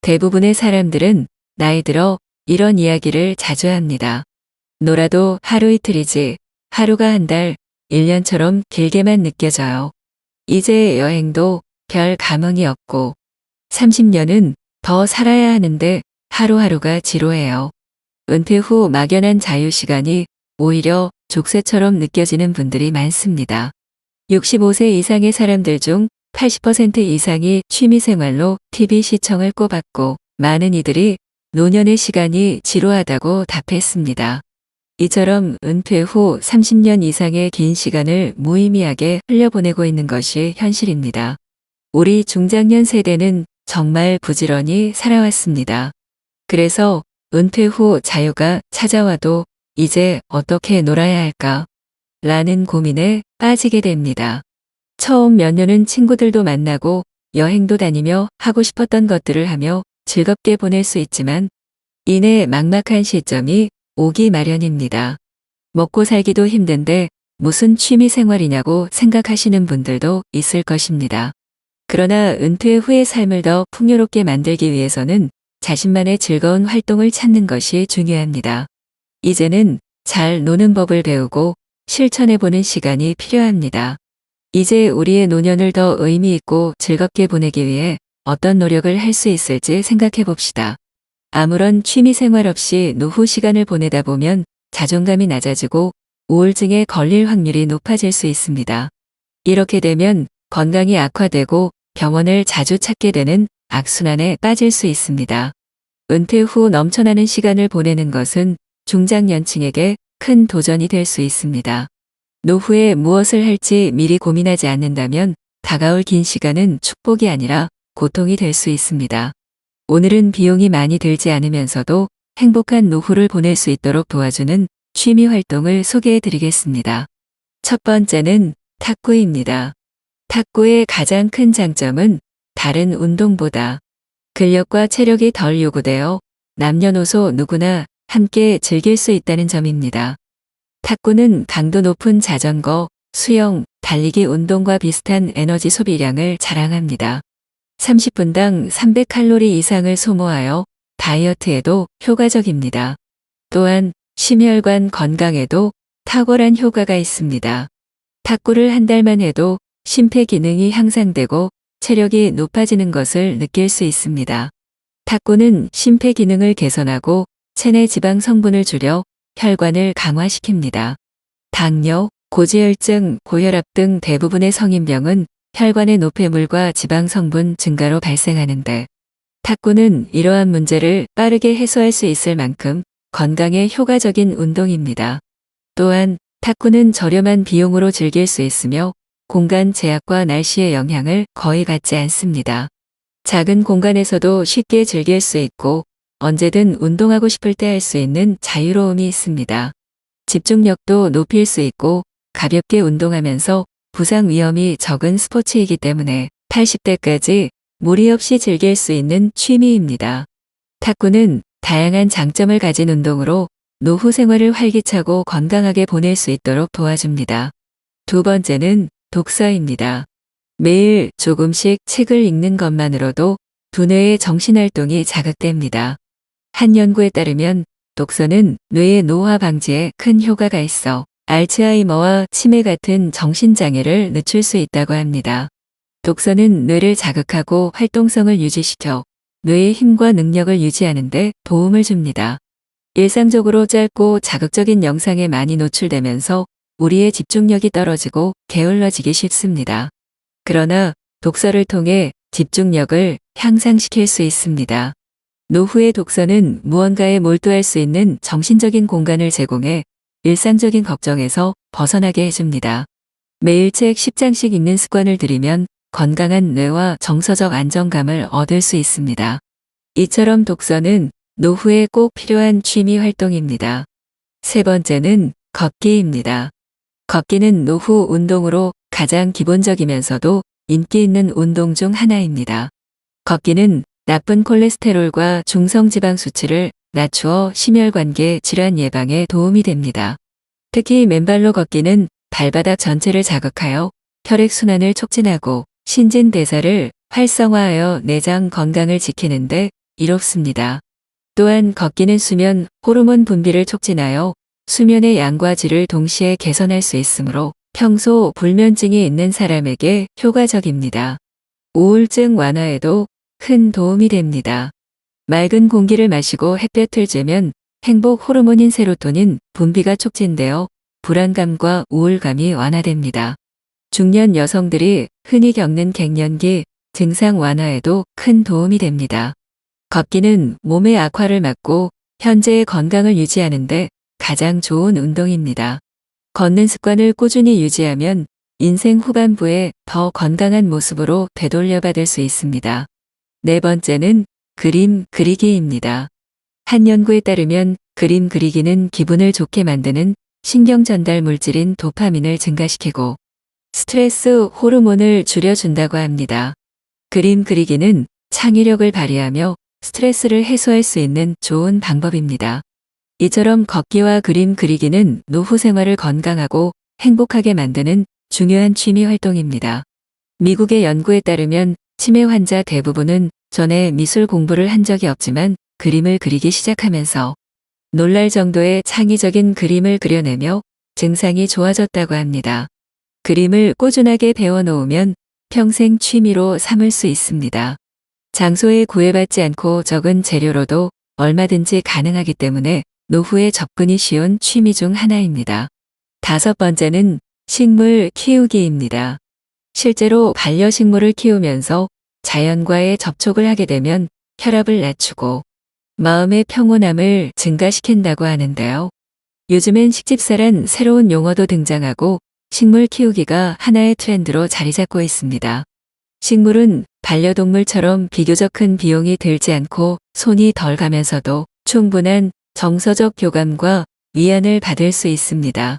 대부분의 사람들은 나이 들어 이런 이야기를 자주 합니다. 놀아도 하루 이틀이지 하루가 한 달, 1년처럼 길게만 느껴져요. 이제 여행도 별 감흥이 없고 30년은 더 살아야 하는데 하루하루가 지루해요. 은퇴 후 막연한 자유시간이 오히려 족쇄처럼 느껴지는 분들이 많습니다. 65세 이상의 사람들 중 80% 이상이 취미생활로 TV 시청을 꼽았고 많은 이들이 노년의 시간이 지루하다고 답했습니다. 이처럼 은퇴 후 30년 이상의 긴 시간을 무의미하게 흘려보내고 있는 것이 현실입니다. 우리 중장년 세대는 정말 부지런히 살아왔습니다. 그래서 은퇴 후 자유가 찾아와도 이제 어떻게 놀아야 할까? 라는 고민에 빠지게 됩니다. 처음 몇 년은 친구들도 만나고 여행도 다니며 하고 싶었던 것들을 하며 즐겁게 보낼 수 있지만 이내 막막한 시점이 오기 마련입니다. 먹고 살기도 힘든데 무슨 취미 생활이냐고 생각하시는 분들도 있을 것입니다. 그러나 은퇴 후의 삶을 더 풍요롭게 만들기 위해서는 자신만의 즐거운 활동을 찾는 것이 중요합니다. 이제는 잘 노는 법을 배우고 실천해보는 시간이 필요합니다. 이제 우리의 노년을 더 의미 있고 즐겁게 보내기 위해 어떤 노력을 할 수 있을지 생각해 봅시다. 아무런 취미 생활 없이 노후 시간을 보내다 보면 자존감이 낮아지고 우울증에 걸릴 확률이 높아질 수 있습니다. 이렇게 되면 건강이 악화되고 병원을 자주 찾게 되는 악순환에 빠질 수 있습니다. 은퇴 후 넘쳐나는 시간을 보내는 것은 중장년층에게 큰 도전이 될 수 있습니다. 노후에 무엇을 할지 미리 고민하지 않는다면 다가올 긴 시간은 축복이 아니라 고통이 될 수 있습니다. 오늘은 비용이 많이 들지 않으면서도 행복한 노후를 보낼 수 있도록 도와주는 취미 활동을 소개해 드리겠습니다. 첫 번째는 탁구입니다. 탁구의 가장 큰 장점은 다른 운동보다 근력과 체력이 덜 요구되어 남녀노소 누구나 함께 즐길 수 있다는 점입니다. 탁구는 강도 높은 자전거, 수영, 달리기 운동과 비슷한 에너지 소비량을 자랑합니다. 30분당 300칼로리 이상을 소모하여 다이어트에도 효과적입니다. 또한 심혈관 건강에도 탁월한 효과가 있습니다. 탁구를 한 달만 해도 심폐 기능이 향상되고 체력이 높아지는 것을 느낄 수 있습니다. 탁구는 심폐 기능을 개선하고 체내 지방 성분을 줄여 혈관을 강화시킵니다. 당뇨, 고지혈증, 고혈압 등 대부분의 성인병은 혈관의 노폐물과 지방 성분 증가로 발생하는데 탁구는 이러한 문제를 빠르게 해소할 수 있을 만큼 건강에 효과적인 운동입니다. 또한 탁구는 저렴한 비용으로 즐길 수 있으며 공간 제약과 날씨의 영향을 거의 받지 않습니다. 작은 공간에서도 쉽게 즐길 수 있고 언제든 운동하고 싶을 때 할 수 있는 자유로움이 있습니다. 집중력도 높일 수 있고 가볍게 운동하면서 부상 위험이 적은 스포츠이기 때문에 80대까지 무리 없이 즐길 수 있는 취미입니다. 탁구는 다양한 장점을 가진 운동으로 노후 생활을 활기차고 건강하게 보낼 수 있도록 도와줍니다. 두 번째는 독서입니다. 매일 조금씩 책을 읽는 것만으로도 두뇌의 정신활동이 자극됩니다. 한 연구에 따르면 독서는 뇌의 노화 방지에 큰 효과가 있어 알츠하이머와 치매 같은 정신장애를 늦출 수 있다고 합니다. 독서는 뇌를 자극하고 활동성을 유지시켜 뇌의 힘과 능력을 유지하는 데 도움을 줍니다. 일상적으로 짧고 자극적인 영상에 많이 노출되면서 우리의 집중력이 떨어지고 게을러지기 쉽습니다. 그러나 독서를 통해 집중력을 향상시킬 수 있습니다. 노후의 독서는 무언가에 몰두할 수 있는 정신적인 공간을 제공해 일상적인 걱정에서 벗어나게 해줍니다. 매일 책 10장씩 읽는 습관을 들이면 건강한 뇌와 정서적 안정감을 얻을 수 있습니다. 이처럼 독서는 노후에 꼭 필요한 취미 활동입니다. 세 번째는 걷기입니다. 걷기는 노후 운동으로 가장 기본적이면서도 인기 있는 운동 중 하나입니다. 걷기는 나쁜 콜레스테롤과 중성지방 수치를 낮추어 심혈관계 질환 예방에 도움이 됩니다. 특히 맨발로 걷기는 발바닥 전체를 자극하여 혈액순환을 촉진하고 신진대사를 활성화하여 내장 건강을 지키는데 이롭습니다. 또한 걷기는 수면 호르몬 분비를 촉진하여 수면의 양과 질을 동시에 개선할 수 있으므로 평소 불면증이 있는 사람에게 효과적입니다. 우울증 완화에도 큰 도움이 됩니다. 맑은 공기를 마시고 햇볕을 쬐면 행복 호르몬인 세로토닌 분비가 촉진되어 불안감과 우울감이 완화됩니다. 중년 여성들이 흔히 겪는 갱년기 증상 완화에도 큰 도움이 됩니다. 걷기는 몸의 악화를 막고 현재의 건강을 유지하는데 가장 좋은 운동입니다. 걷는 습관을 꾸준히 유지하면 인생 후반부에 더 건강한 모습으로 되돌려받을 수 있습니다. 네 번째는 그림 그리기입니다. 한 연구에 따르면 그림 그리기는 기분을 좋게 만드는 신경 전달 물질인 도파민을 증가시키고 스트레스 호르몬을 줄여준다고 합니다. 그림 그리기는 창의력을 발휘하며 스트레스를 해소할 수 있는 좋은 방법입니다. 이처럼 걷기와 그림 그리기는 노후 생활을 건강하고 행복하게 만드는 중요한 취미 활동입니다. 미국의 연구에 따르면 치매 환자 대부분은 전에 미술 공부를 한 적이 없지만 그림을 그리기 시작하면서 놀랄 정도의 창의적인 그림을 그려내며 증상이 좋아졌다고 합니다. 그림을 꾸준하게 배워놓으면 평생 취미로 삼을 수 있습니다. 장소에 구애받지 않고 적은 재료로도 얼마든지 가능하기 때문에 노후에 접근이 쉬운 취미 중 하나입니다. 다섯 번째는 식물 키우기입니다. 실제로 반려식물을 키우면서 자연과의 접촉을 하게 되면 혈압을 낮추고 마음의 평온함을 증가시킨다고 하는데요. 요즘엔 식집사란 새로운 용어도 등장하고 식물 키우기가 하나의 트렌드로 자리 잡고 있습니다. 식물은 반려동물처럼 비교적 큰 비용이 들지 않고 손이 덜 가면서도 충분한 정서적 교감과 위안을 받을 수 있습니다.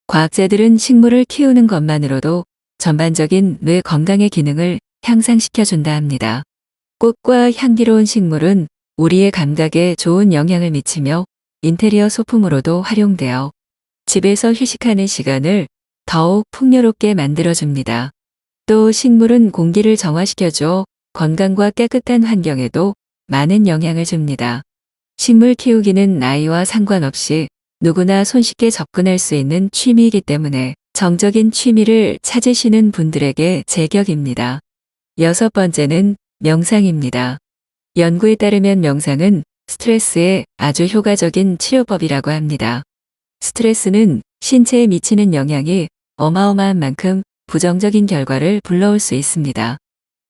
과학자들은 식물을 키우는 것만으로도 전반적인 뇌 건강의 기능을 향상시켜준다 합니다. 꽃과 향기로운 식물은 우리의 감각에 좋은 영향을 미치며 인테리어 소품으로도 활용되어 집에서 휴식하는 시간을 더욱 풍요롭게 만들어줍니다. 또 식물은 공기를 정화시켜줘 건강과 깨끗한 환경에도 많은 영향을 줍니다. 식물 키우기는 나이와 상관없이 누구나 손쉽게 접근할 수 있는 취미이기 때문에 정적인 취미를 찾으시는 분들에게 제격입니다. 여섯 번째는 명상입니다. 연구에 따르면 명상은 스트레스에 아주 효과적인 치료법이라고 합니다. 스트레스는 신체에 미치는 영향이 어마어마한 만큼 부정적인 결과를 불러올 수 있습니다.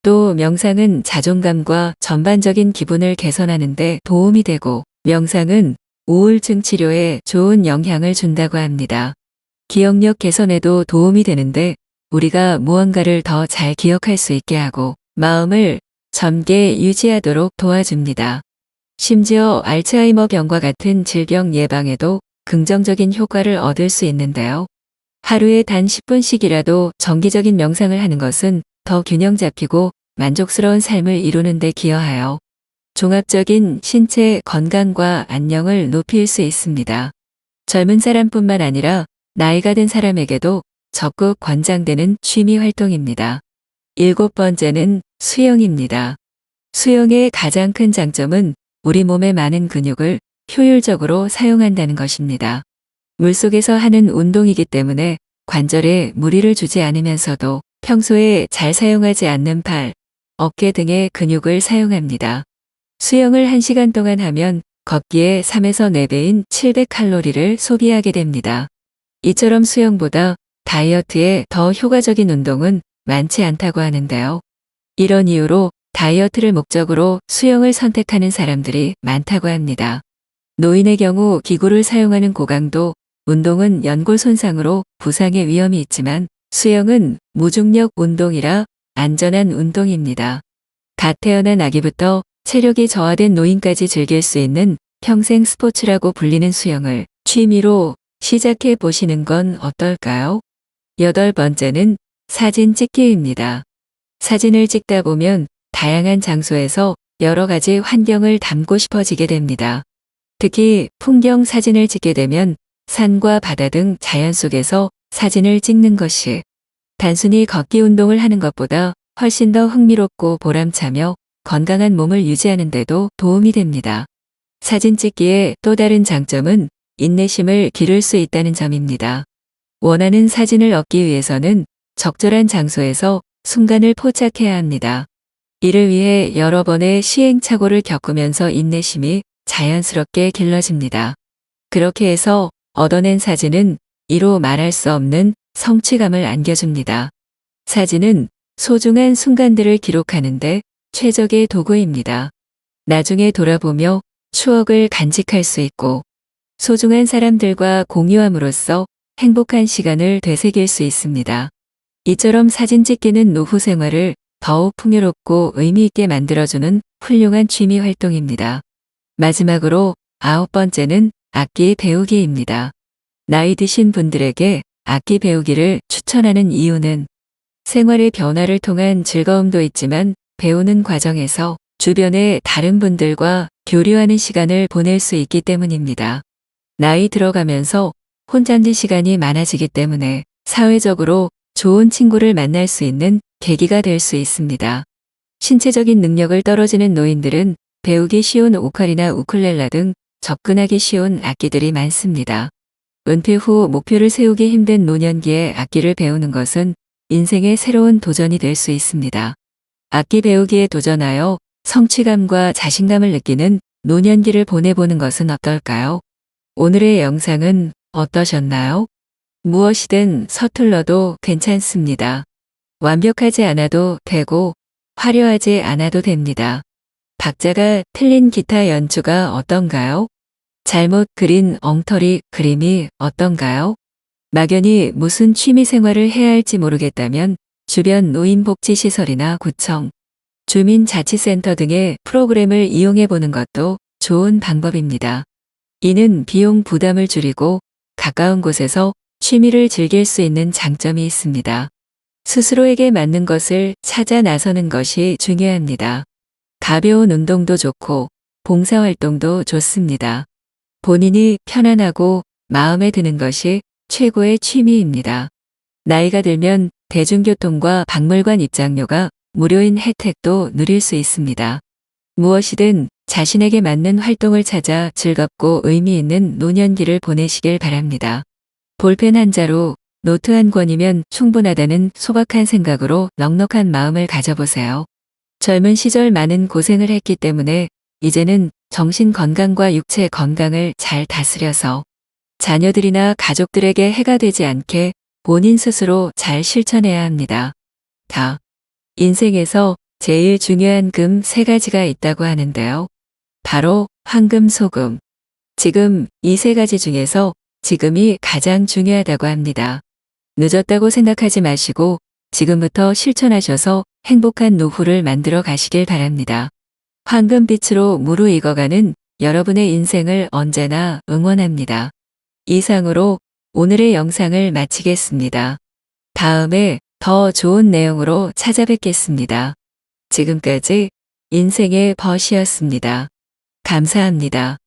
또 명상은 자존감과 전반적인 기분을 개선하는 데 도움이 되고 명상은 우울증 치료에 좋은 영향을 준다고 합니다. 기억력 개선에도 도움이 되는데 우리가 무언가를 더 잘 기억할 수 있게 하고 마음을 젊게 유지하도록 도와줍니다. 심지어 알츠하이머 병과 같은 질병 예방에도 긍정적인 효과를 얻을 수 있는데요. 하루에 단 10분씩이라도 정기적인 명상을 하는 것은 더 균형 잡히고 만족스러운 삶을 이루는 데 기여하여 종합적인 신체 건강과 안녕을 높일 수 있습니다. 젊은 사람뿐만 아니라 나이가 든 사람에게도 적극 권장되는 취미 활동입니다. 일곱 번째는 수영입니다. 수영의 가장 큰 장점은 우리 몸의 많은 근육을 효율적으로 사용한다는 것입니다. 물속에서 하는 운동이기 때문에 관절에 무리를 주지 않으면서도 평소에 잘 사용하지 않는 팔, 어깨 등의 근육을 사용합니다. 수영을 1시간 동안 하면 걷기의 3에서 4배인 700칼로리를 소비하게 됩니다. 이처럼 수영보다 다이어트에 더 효과적인 운동은 많지 않다고 하는데요. 이런 이유로 다이어트를 목적으로 수영을 선택하는 사람들이 많다고 합니다. 노인의 경우 기구를 사용하는 고강도 운동은 연골 손상으로 부상의 위험이 있지만 수영은 무중력 운동이라 안전한 운동입니다. 갓 태어난 아기부터 체력이 저하된 노인까지 즐길 수 있는 평생 스포츠라고 불리는 수영을 취미로 시작해 보시는 건 어떨까요? 여덟 번째는 사진 찍기입니다. 사진을 찍다 보면 다양한 장소에서 여러 가지 환경을 담고 싶어지게 됩니다. 특히 풍경 사진을 찍게 되면 산과 바다 등 자연 속에서 사진을 찍는 것이 단순히 걷기 운동을 하는 것보다 훨씬 더 흥미롭고 보람차며 건강한 몸을 유지하는 데도 도움이 됩니다. 사진 찍기의 또 다른 장점은 인내심을 기를 수 있다는 점입니다. 원하는 사진을 얻기 위해서는 적절한 장소에서 순간을 포착해야 합니다. 이를 위해 여러 번의 시행착오를 겪으면서 인내심이 자연스럽게 길러집니다. 그렇게 해서 얻어낸 사진은 이로 말할 수 없는 성취감을 안겨줍니다. 사진은 소중한 순간들을 기록하는데 최적의 도구입니다. 나중에 돌아보며 추억을 간직할 수 있고 소중한 사람들과 공유함으로써 행복한 시간을 되새길 수 있습니다. 이처럼 사진 찍기는 노후 생활을 더욱 풍요롭고 의미 있게 만들어주는 훌륭한 취미 활동입니다. 마지막으로 9번째는 악기 배우기입니다. 나이 드신 분들에게 악기 배우기를 추천하는 이유는 생활의 변화를 통한 즐거움도 있지만 배우는 과정에서 주변의 다른 분들과 교류하는 시간을 보낼 수 있기 때문입니다. 나이 들어가면서 혼잡는 시간이 많아지기 때문에 사회적으로 좋은 친구를 만날 수 있는 계기가 될 수 있습니다. 신체적인 능력을 떨어지는 노인들은 배우기 쉬운 오카리나 우쿨렐라 등 접근하기 쉬운 악기들이 많습니다. 은퇴 후 목표를 세우기 힘든 노년기에 악기를 배우는 것은 인생의 새로운 도전이 될 수 있습니다. 악기 배우기에 도전하여 성취감과 자신감을 느끼는 노년기를 보내보는 것은 어떨까요? 오늘의 영상은 어떠셨나요? 무엇이든 서툴러도 괜찮습니다. 완벽하지 않아도 되고 화려하지 않아도 됩니다. 박자가 틀린 기타 연주가 어떤가요? 잘못 그린 엉터리 그림이 어떤가요? 막연히 무슨 취미 생활을 해야 할지 모르겠다면 주변 노인복지시설이나 구청, 주민자치센터 등의 프로그램을 이용해 보는 것도 좋은 방법입니다. 이는 비용 부담을 줄이고 가까운 곳에서 취미를 즐길 수 있는 장점이 있습니다. 스스로에게 맞는 것을 찾아 나서는 것이 중요합니다. 가벼운 운동도 좋고 봉사활동도 좋습니다. 본인이 편안하고 마음에 드는 것이 최고의 취미입니다. 나이가 들면 대중교통과 박물관 입장료가 무료인 혜택도 누릴 수 있습니다. 무엇이든 자신에게 맞는 활동을 찾아 즐겁고 의미 있는 노년기를 보내시길 바랍니다. 볼펜 한 자루, 노트 한 권이면 충분하다는 소박한 생각으로 넉넉한 마음을 가져보세요. 젊은 시절 많은 고생을 했기 때문에 이제는 정신 건강과 육체 건강을 잘 다스려서 자녀들이나 가족들에게 해가 되지 않게 본인 스스로 잘 실천해야 합니다. 인생에서 제일 중요한 금 3가지가 있다고 하는데요. 바로 황금, 소금. 지금 이 3가지 중에서 지금이 가장 중요하다고 합니다. 늦었다고 생각하지 마시고 지금부터 실천하셔서 행복한 노후를 만들어 가시길 바랍니다. 황금빛으로 무르익어가는 여러분의 인생을 언제나 응원합니다. 이상으로 오늘의 영상을 마치겠습니다. 다음에 더 좋은 내용으로 찾아뵙겠습니다. 지금까지 인생의 벗이었습니다. 감사합니다.